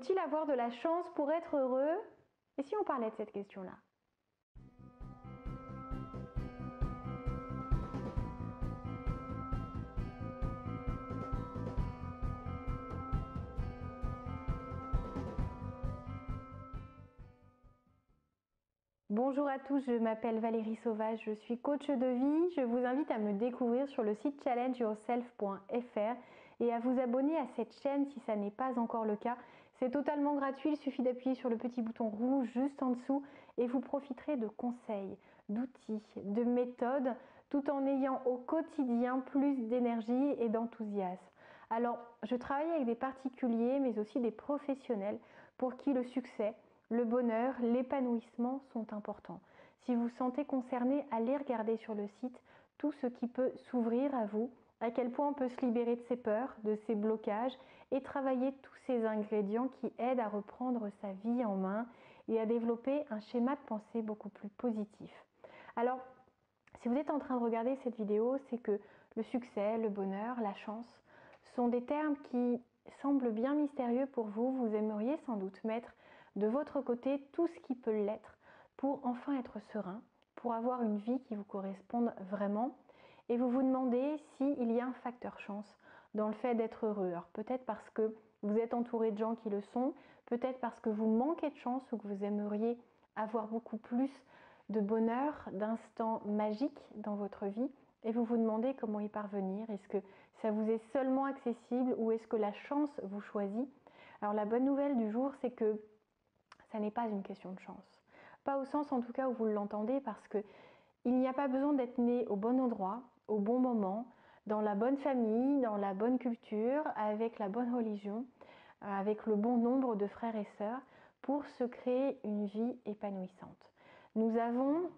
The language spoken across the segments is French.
Faut-il avoir de la chance pour être heureux? Et si on parlait de cette question-là? Bonjour à tous, je m'appelle Valérie Sauvage, je suis coach de vie. Je vous invite à me découvrir sur le site challengeyourself.fr et à vous abonner à cette chaîne si ça n'est pas encore le cas. C'est totalement gratuit, il suffit d'appuyer sur le petit bouton rouge juste en dessous et vous profiterez de conseils, d'outils, de méthodes, tout en ayant au quotidien plus d'énergie et d'enthousiasme. Alors, je travaille avec des particuliers mais aussi des professionnels pour qui le succès, le bonheur, l'épanouissement sont importants. Si vous vous sentez concerné, allez regarder sur le site tout ce qui peut s'ouvrir à vous, à quel point on peut se libérer de ses peurs, de ses blocages et travailler tous ces ingrédients qui aident à reprendre sa vie en main et à développer un schéma de pensée beaucoup plus positif. Alors, si vous êtes en train de regarder cette vidéo, c'est que le succès, le bonheur, la chance sont des termes qui semblent bien mystérieux pour vous. Vous aimeriez sans doute mettre de votre côté tout ce qui peut l'être pour enfin être serein, pour avoir une vie qui vous corresponde vraiment. Et vous vous demandez s'il y a un facteur chance dans le fait d'être heureux. Alors peut-être parce que vous êtes entouré de gens qui le sont, peut-être parce que vous manquez de chance ou que vous aimeriez avoir beaucoup plus de bonheur, d'instants magiques dans votre vie. Et vous vous demandez comment y parvenir. Est-ce que ça vous est seulement accessible ou est-ce que la chance vous choisit? Alors la bonne nouvelle du jour, c'est que ça n'est pas une question de chance. Pas au sens en tout cas où vous l'entendez, parce que il n'y a pas besoin d'être né au bon endroit, au bon moment, dans la bonne famille, dans la bonne culture, avec la bonne religion, avec le bon nombre de frères et sœurs pour se créer une vie épanouissante. Nous avons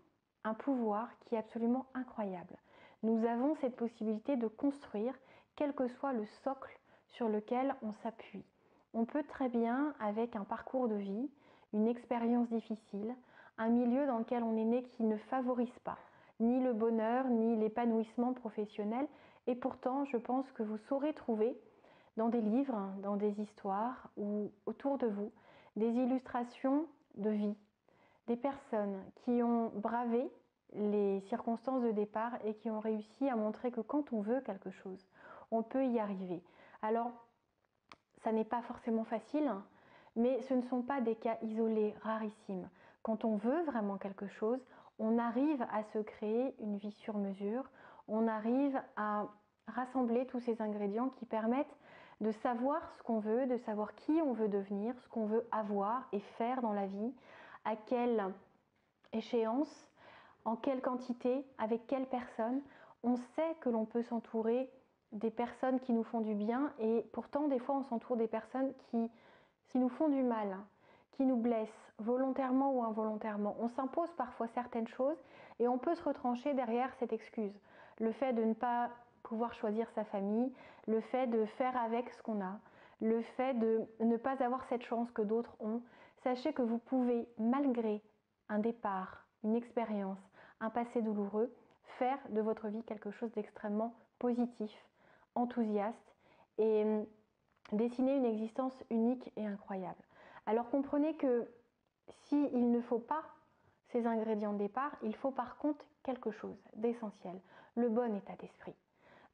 un pouvoir qui est absolument incroyable. Nous avons cette possibilité de construire quel que soit le socle sur lequel on s'appuie. On peut très bien, avec un parcours de vie, une expérience difficile, un milieu dans lequel on est né qui ne favorise pas ni le bonheur, ni l'épanouissement professionnel. Et pourtant, je pense que vous saurez trouver dans des livres, dans des histoires ou autour de vous, des illustrations de vie, des personnes qui ont bravé les circonstances de départ et qui ont réussi à montrer que quand on veut quelque chose, on peut y arriver. Alors, ça n'est pas forcément facile, mais ce ne sont pas des cas isolés, rarissimes. Quand on veut vraiment quelque chose, on arrive à se créer une vie sur mesure, on arrive à rassembler tous ces ingrédients qui permettent de savoir ce qu'on veut, de savoir qui on veut devenir, ce qu'on veut avoir et faire dans la vie, à quelle échéance, en quelle quantité, avec quelle personne. On sait que l'on peut s'entourer des personnes qui nous font du bien et pourtant des fois on s'entoure des personnes qui nous font du mal, qui nous blessent volontairement ou involontairement. On s'impose parfois certaines choses et on peut se retrancher derrière cette excuse. Le fait de ne pas pouvoir choisir sa famille, le fait de faire avec ce qu'on a, le fait de ne pas avoir cette chance que d'autres ont. Sachez que vous pouvez, malgré un départ, une expérience, un passé douloureux, faire de votre vie quelque chose d'extrêmement positif, enthousiaste et dessiner une existence unique et incroyable. Alors comprenez que s'il ne faut pas ces ingrédients de départ, il faut par contre quelque chose d'essentiel, le bon état d'esprit.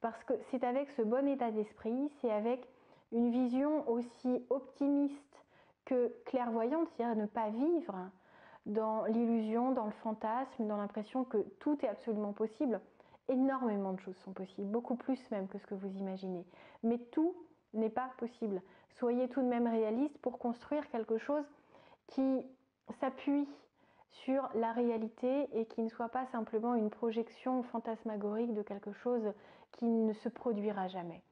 Parce que c'est avec ce bon état d'esprit, c'est avec une vision aussi optimiste que clairvoyante, c'est-à-dire ne pas vivre dans l'illusion, dans le fantasme, dans l'impression que tout est absolument possible. Énormément de choses sont possibles, beaucoup plus même que ce que vous imaginez. Mais tout n'est pas possible. Soyez tout de même réaliste pour construire quelque chose qui s'appuie sur la réalité et qui ne soit pas simplement une projection fantasmagorique de quelque chose qui ne se produira jamais.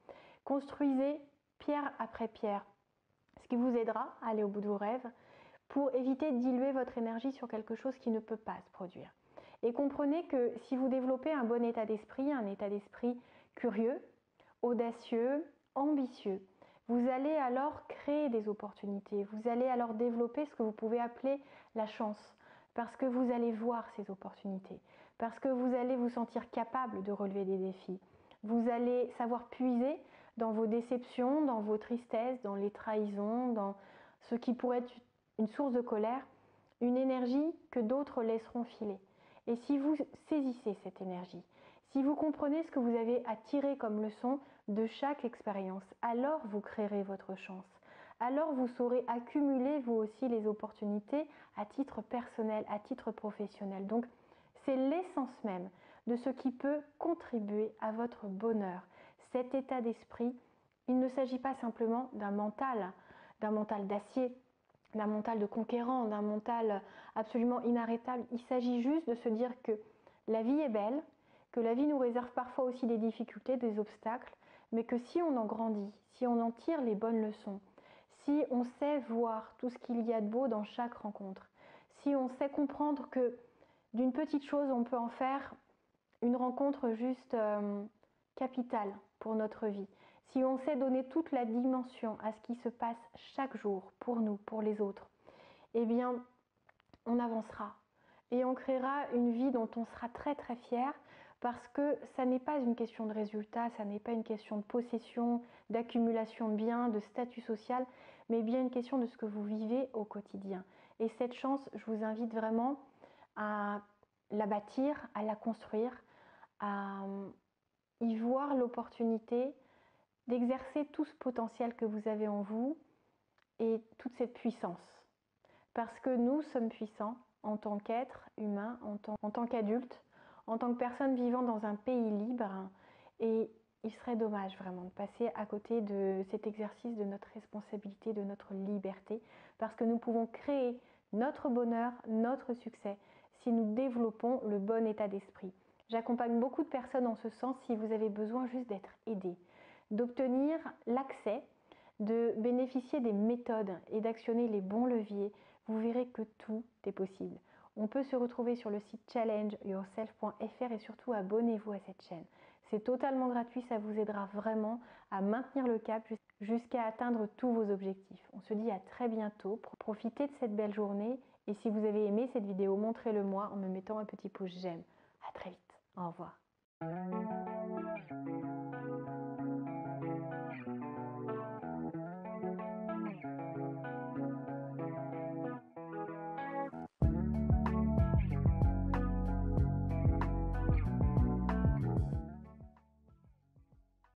Construisez pierre après pierre, ce qui vous aidera à aller au bout de vos rêves pour éviter de diluer votre énergie sur quelque chose qui ne peut pas se produire. Et comprenez que si vous développez un bon état d'esprit, un état d'esprit curieux, audacieux, ambitieux, vous allez alors créer des opportunités, vous allez alors développer ce que vous pouvez appeler la chance, parce que vous allez voir ces opportunités, parce que vous allez vous sentir capable de relever des défis. Vous allez savoir puiser dans vos déceptions, dans vos tristesses, dans les trahisons, dans ce qui pourrait être une source de colère, une énergie que d'autres laisseront filer. Et si vous saisissez cette énergie, si vous comprenez ce que vous avez à tirer comme leçon de chaque expérience, alors vous créerez votre chance. Alors vous saurez accumuler vous aussi les opportunités à titre personnel, à titre professionnel. Donc c'est l'essence même de ce qui peut contribuer à votre bonheur. Cet état d'esprit, il ne s'agit pas simplement d'un mental d'acier, d'un mental de conquérant, d'un mental absolument inarrêtable. Il s'agit juste de se dire que la vie est belle, que la vie nous réserve parfois aussi des difficultés, des obstacles, mais que si on en grandit, si on en tire les bonnes leçons, si on sait voir tout ce qu'il y a de beau dans chaque rencontre, si on sait comprendre que d'une petite chose, on peut en faire une rencontre juste capitale pour notre vie, si on sait donner toute la dimension à ce qui se passe chaque jour pour nous, pour les autres, eh bien, on avancera et on créera une vie dont on sera très très fier parce que ça n'est pas une question de résultat, ça n'est pas une question de possession, d'accumulation de biens, de statut social, mais bien une question de ce que vous vivez au quotidien. Et cette chance, je vous invite vraiment à la bâtir, à la construire, à y voir l'opportunité d'exercer tout ce potentiel que vous avez en vous et toute cette puissance. Parce que nous sommes puissants en tant qu'êtres humains, en tant qu'adultes, en tant que personnes vivant dans un pays libre. Et il serait dommage vraiment de passer à côté de cet exercice de notre responsabilité, de notre liberté, parce que nous pouvons créer notre bonheur, notre succès, si nous développons le bon état d'esprit. J'accompagne beaucoup de personnes en ce sens si vous avez besoin juste d'être aidé, d'obtenir l'accès, de bénéficier des méthodes et d'actionner les bons leviers. Vous verrez que tout est possible. On peut se retrouver sur le site challengeyourself.fr et surtout abonnez-vous à cette chaîne. C'est totalement gratuit, ça vous aidera vraiment à maintenir le cap jusqu'à atteindre tous vos objectifs. On se dit à très bientôt. Profitez de cette belle journée et si vous avez aimé cette vidéo, montrez-le moi en me mettant un petit pouce j'aime. À très vite. Au revoir.